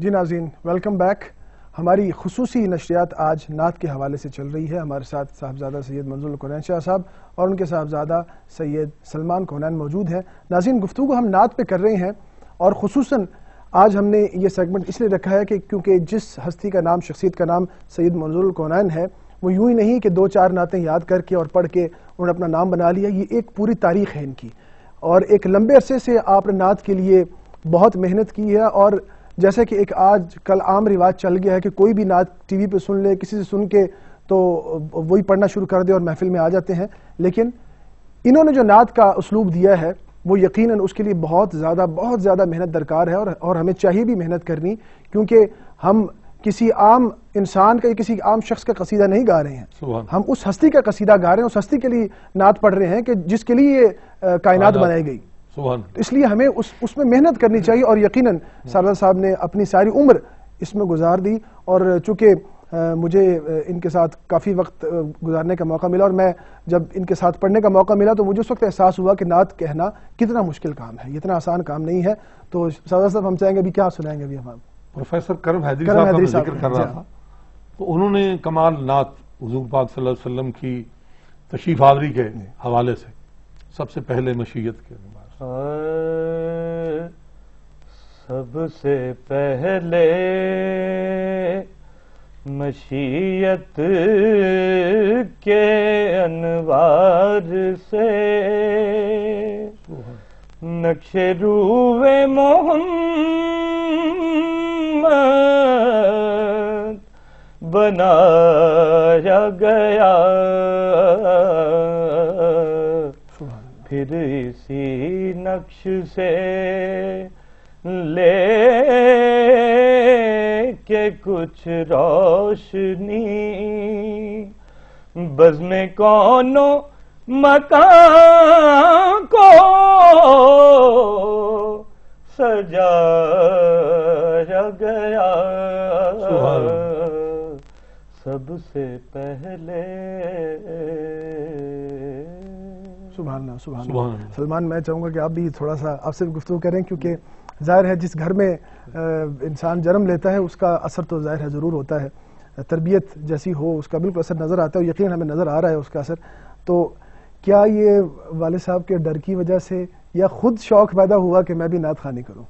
جی ناظرین، welcome back. ہماری خصوصی نشریات آج نعت کے حوالے سے چل رہی ہے۔ ہمارے ساتھ صاحبزادہ سید منظور الکونین شاہ صاحب اور ان کے صاحبزادہ سید سلمان کونین موجود ہیں۔ ناظرین، گفتگو ہم نعت پہ کر رہے ہیں اور خصوصاً آج ہم نے یہ سیگمنٹ اس لیے رکھا ہے کہ کیونکہ جس ہستی کا نام، شخصیت کا نام سید منظور الکونین ہے، وہ یوں ہی نہیں کہ دو چار نعتیں یاد کر کے اور پڑھ کے انہوں نے اپنا نام بنا لیا۔ یہ ایک پوری تاریخ ہے ان کی، اور ایک لمبے عرصے سے آپ نے نعت کے لیے بہت محنت کی ہے۔ اور جیسے کہ ایک آج کل عام رواج چل گیا ہے کہ کوئی بھی نعت ٹی وی پہ سن لے، کسی سے سن کے تو وہی پڑھنا شروع کر دے اور محفل میں آ جاتے ہیں، لیکن انہوں نے جو نعت کا اسلوب دیا ہے وہ یقیناً اس کے لیے بہت زیادہ محنت درکار ہے، اور ہمیں چاہیے بھی محنت کرنی، کیونکہ ہم کسی عام انسان کا یا کسی عام شخص کا قصیدہ نہیں گا رہے ہیں، ہم اس ہستی کا قصیدہ گا رہے ہیں، اس ہستی کے لیے نعت پڑھ رہے ہیں کہ جس کے لیے یہ کائنات بنائی گئی۔ اس لیے ہمیں اس میں محنت کرنی چاہیے، اور یقیناً سردار صاحب نے اپنی ساری عمر اس میں گزار دی، اور چونکہ مجھے ان کے ساتھ کافی وقت گزارنے کا موقع ملا، اور میں جب ان کے ساتھ پڑھنے کا موقع ملا تو مجھے اس وقت احساس ہوا کہ نعت کہنا کتنا مشکل کام ہے، یہ اتنا آسان کام نہیں ہے۔ تو سردار صاحب ہم چاہیں گے ابھی کیا سنائیں گے ابھی ہم؟ پروفیسر کرم حیدری صاحب کا ذکر کر رہا تھا، تو انہوں نے کمال نعت حضور پاک صلی اللہ علیہ وسلم کی تشریف آوری کے حوالے سے سب سے پہلے مشیت کے سب سے پہلے مشیت کے انوار سے نقش روئے محمد بنایا گیا، پھر اسی نقش سے لے کے کچھ روشنی بزم کون و مکان کو سجایا گیا، سب سے پہلے۔ سبحان اللہ۔ سلمان، میں چاہوں گا کہ آپ بھی تھوڑا سا آپ سے گفتگو کریں، کیونکہ ظاہر ہے جس گھر میں انسان جنم لیتا ہے اس کا اثر تو ظاہر ہے ضرور ہوتا ہے، تربیت جیسی ہو اس کا بالکل اثر نظر آتا ہے، اور یقیناً ہمیں نظر آ رہا ہے اس کا اثر۔ تو کیا یہ والد صاحب کے ڈر کی وجہ سے یا خود شوق پیدا ہوا کہ میں بھی نعت خوانی کروں؟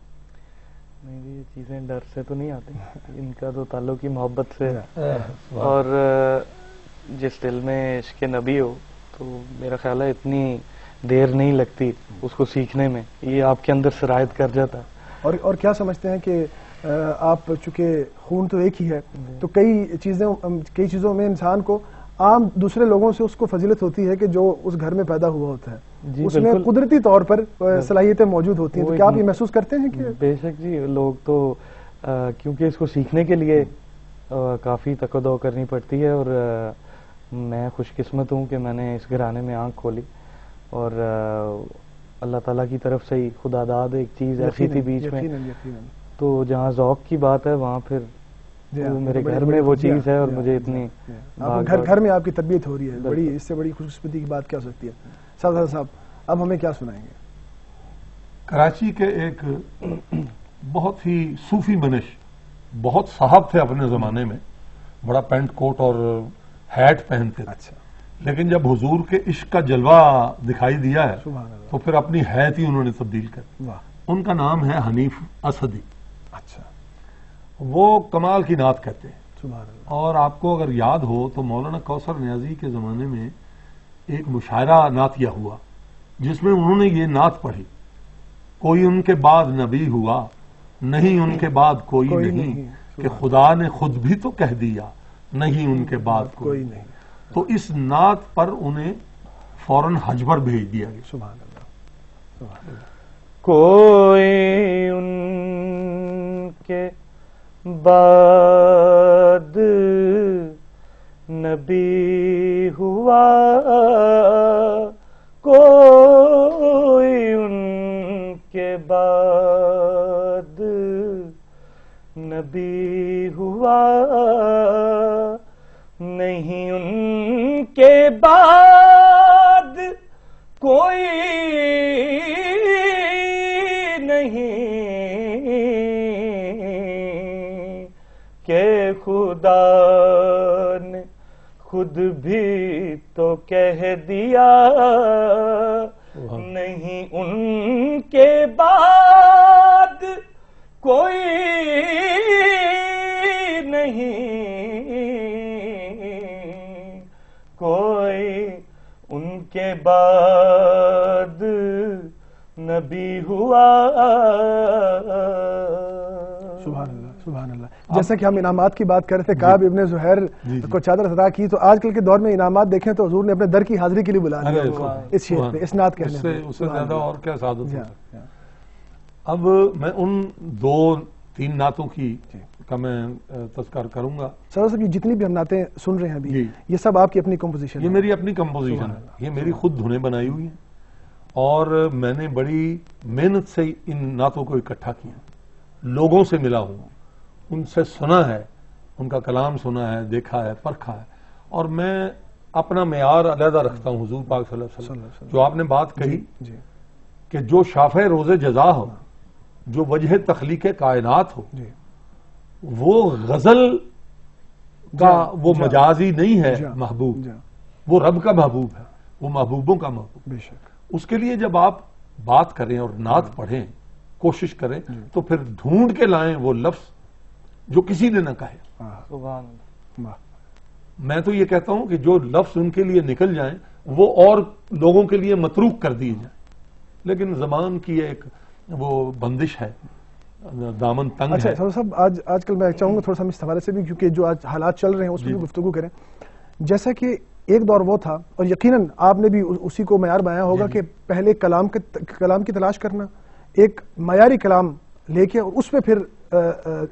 نہیں، یہ چیزیں ڈر سے تو نہیں آتی، ان کا تو تعلق ہی محبت سے ہے، اور جس دل میں عشق نبی ہو تو میرا خیال ہے اتنی دیر نہیں لگتی اس کو سیکھنے میں، یہ آپ کے اندر سرایت کر جاتا ہے۔ اور کیا سمجھتے ہیں کہ آپ چونکہ خون تو ایک ہی ہے، تو کئی چیزوں میں انسان کو عام دوسرے لوگوں سے اس کو فضیلت ہوتی ہے کہ جو اس گھر میں پیدا ہوا ہوتا ہے، اس میں قدرتی طور پر صلاحیتیں موجود ہوتی ہیں، تو کیا آپ یہ محسوس کرتے ہیں کہ؟ بے شک جی، لوگ تو کیونکہ اس کو سیکھنے کے لیے کافی تقدو کرنی پڑتی ہے، اور میں خوش قسمت ہوں کہ میں نے اس گھرانے میں آنکھ کھولی، اور اللہ تعالیٰ کی طرف سے ہی خدا داد ایک چیز ایسی تھی بیچ میں، تو جہاں ذوق کی بات ہے وہاں پھر میرے گھر میں وہ چیز ہے، اور مجھے اتنی گھر میں آپ کی تربیت ہو رہی ہے، بڑی اس سے بڑی خوش قسمتی کی بات کیا ہو سکتی ہے؟ سردار صاحب اب ہمیں کیا سنائیں گے؟ کراچی کے ایک بہت ہی صوفی منش، بہت صاحب تھے اپنے زمانے میں، بڑا پینٹ کوٹ اور ہیٹ پہنتے تھے، اچھا، لیکن جب حضور کے عشق کا جلوہ دکھائی دیا ہے تو پھر اپنی حیت ہی انہوں نے تبدیل کر۔ ان کا نام ہے حنیف اسدی۔ اچھا، وہ کمال کی نعت کہتے ہیں، اور آپ کو اگر یاد ہو تو مولانا کوثر نیازی کے زمانے میں ایک مشاعرہ نعتیہ ہوا جس میں انہوں نے یہ نعت پڑھی: کوئی ان کے بعد نبی ہوا نہیں، ان کے بعد کوئی نہیں، کہ خدا نے خود بھی تو کہہ دیا نہیں ان کے بعد کوئی نہیں۔ تو اس نعت پر انہیں فوراً حج پر بھیج دیا گیا۔ سبحان اللہ۔ کوئی ان کے بعد نبی ہوا، کوئی ان کے بعد نبی ہوا نہیں، ان کے بعد کوئی نہیں، خدا نے خود بھی تو کہہ دیا نہیں ان کے بعد کوئی نہیں، کوئی ان کے بعد نبی ہوا۔ سبحان اللہ سبحان اللہ۔ جیسا کہ ہم انعامات کی بات کر رہے تھے، کعب ابن زہیر کو چادر عطا کی، تو آج کل کے دور میں انعامات دیکھیں تو حضور نے اپنے در کی حاضری کے لیے بلا لیا اس شعر پہ، اس نعت کہنے پہ۔ اس سے زیادہ اور کیا سعادت ہو سکتی ہے۔ اب میں ان 2-3 نعتوں کا میں تذکر کروں گا۔ سر صاحب یہ جتنی بھی ہم نعتیں سن رہے ہیں ابھی، یہ سب آپ کی اپنی کمپوزیشن؟ یہ میری اپنی کمپوزیشن ہے، یہ میری خود دھنیں بنائی ہوئی ہیں، اور میں نے بڑی محنت سے ان نعتوں کو اکٹھا کیا، لوگوں سے ملا ہوں، ان سے سنا ہے، ان کا کلام سنا ہے، دیکھا ہے، پرکھا ہے، اور میں اپنا معیار علیحدہ رکھتا ہوں حضور پاک صلی اللہ علیہ وسلم۔ جو آپ نے بات کہی کہ جو شافع روز جزا ہو، جو وجہ تخلیق کائنات ہو، وہ غزل کا وہ مجازی نہیں ہے محبوب، وہ رب کا محبوب ہے، وہ محبوبوں کا محبوب۔ بے شک اس کے لیے جب آپ بات کریں اور نعت پڑھیں، کوشش کریں، تو پھر ڈھونڈ کے لائیں وہ لفظ جو کسی نے نہ کہے۔ سبحان اللہ۔ میں تو یہ کہتا ہوں کہ جو لفظ ان کے لیے نکل جائیں وہ اور لوگوں کے لیے متروک کر دیے جائیں، لیکن زبان کی ایک وہ بندش ہے، دامن تنگ ہے۔ اچھا صاحب، آج کل میں چاہوں گا تھوڑا سا ہم اس حوالے سے بھی، کیونکہ جو آج حالات چل رہے ہیں اس پہ بھی گفتگو کریں۔ جیسا کہ ایک دور وہ تھا، اور یقیناً آپ نے بھی اسی کو معیار بنایا ہوگا کہ پہلے کلام کی تلاش کرنا، ایک معیاری کلام لے کے اور اس پہ پھر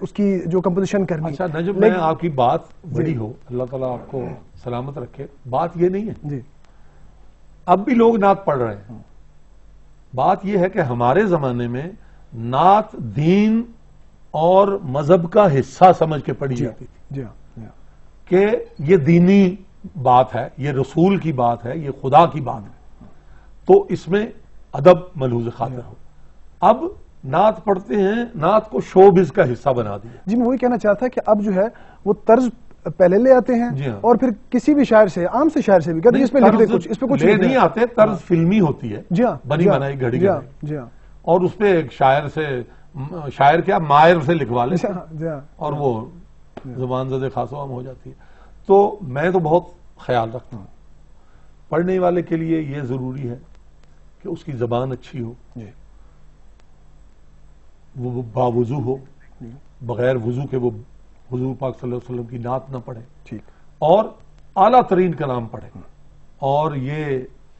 اس کی جو کمپوزیشن کرنی۔ اچھا نجم، میں آپ کی بات بڑی ہو، اللہ تعالیٰ آپ کو سلامت رکھے، بات یہ نہیں ہے جی، اب بھی لوگ نعت پڑھ رہے ہیں، بات یہ ہے کہ ہمارے زمانے میں نعت دین اور مذہب کا حصہ سمجھ کے پڑھی جاتی تھی، جی کہ یہ دینی بات ہے، یہ رسول کی بات ہے، یہ خدا کی بات ہے، تو اس میں ادب ملحوظ خاطر ہو۔ اب نعت پڑھتے ہیں، نعت کو شوبز کا حصہ بنا دیا۔ جی میں وہی کہنا چاہتا کہ اب جو ہے وہ طرز پہلے لے آتے ہیں اور پھر کسی بھی شاعر سے، عام سے شاعر سے بھی کہتے ہیں اس پہ لکھ دے کچھ، اس پہ کچھ لے نہیں آتے، طرز فلمی ہوتی ہے، بنی بنائی گھڑی گھڑی، اور اس پہ ایک شاعر کیا مائر سے لکھوا لے اور وہ زبان زد خاص عام ہو جاتی ہے۔ تو میں تو بہت خیال رکھتا ہوں، پڑھنے والے کے لیے یہ ضروری ہے کہ اس کی زبان اچھی ہو، وہ باوضو ہو، بغیر وضو کے وہ حضور پاک صلی اللہ علیہ وسلم کی نعت نہ پڑھے، اور اعلیٰ ترین کلام پڑھے، اور یہ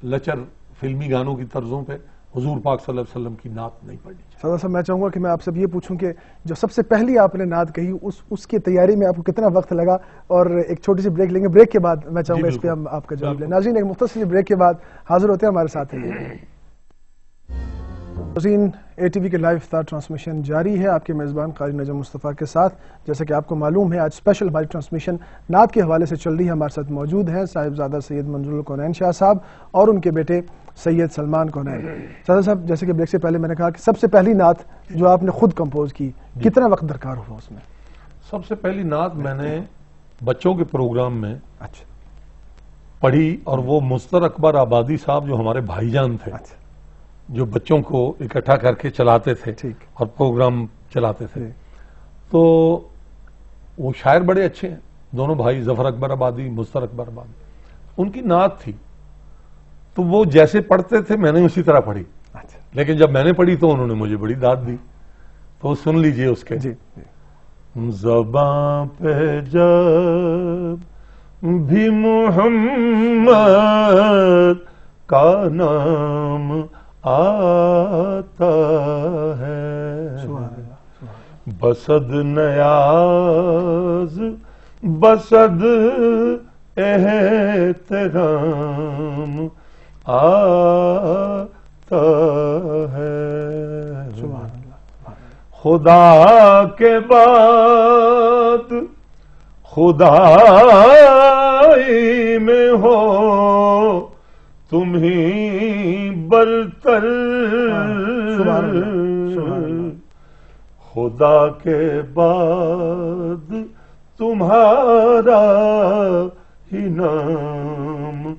لچر فلمی گانوں کی طرزوں پہ حضور پاک صلی اللہ علیہ وسلم کی نعت نہیں پڑھنی چاہیے۔ سادہ صاحب میں چاہوں گا کہ میں آپ سے یہ پوچھوں کہ جو سب سے پہلی آپ نے نعت کہی اس کی تیاری میں آپ کو کتنا وقت لگا، اور ایک چھوٹی سی بریک لیں گے، بریک کے بعد میں چاہوں گا اس پہ ہم آپ کا جواب لیں۔ ناظرین ایک مختصر بریک کے بعد حاضر ہوتے ہیں ہمارے ساتھ ہیں۔ ناظرین اے ٹی وی کے لائیو افطار ٹرانسمیشن جاری ہے آپ کے میزبان قاری نجم مصطفیٰ کے ساتھ۔ جیسا کہ آپ کو معلوم ہے آج اسپیشل ہماری ٹرانسمیشن نعت کے حوالے سے چل رہی ہے۔ ہمارے ساتھ موجود ہیں صاحبزادہ سید منظور الکونین شاہ صاحب اور ان کے بیٹے سید سلمان کونین۔ سادہ صاحب جیسے کہ بریک سے پہلے میں نے کہا کہ سب سے پہلی نعت جو آپ نے خود کمپوز کی، کتنا وقت درکار ہوا اس میں؟ سب سے پہلی نعت میں نے بچوں کے پروگرام میں پڑھی، اور وہ مستر اکبر آبادی صاحب جو ہمارے بھائی جان تھے، جو بچوں کو اکٹھا کر کے چلاتے تھے اور پروگرام چلاتے تھے، تو وہ شاعر بڑے اچھے ہیں دونوں بھائی، ظفر اکبر آبادی، مستر اکبر آبادی، ان کی نعت تھی، تو وہ جیسے پڑھتے تھے میں نے اسی طرح پڑھی، لیکن جب میں نے پڑھی تو انہوں نے مجھے بڑی داد دی، تو سن لیجئے اس کے۔ زباں پہ جب بھی محمد کا نام آتا ہے، بسد نیاز بسد احترام آتا ہے، خدا کے بعد خدائی میں ہو تم ہی برتر، خدا کے بعد تمہارا ہی نام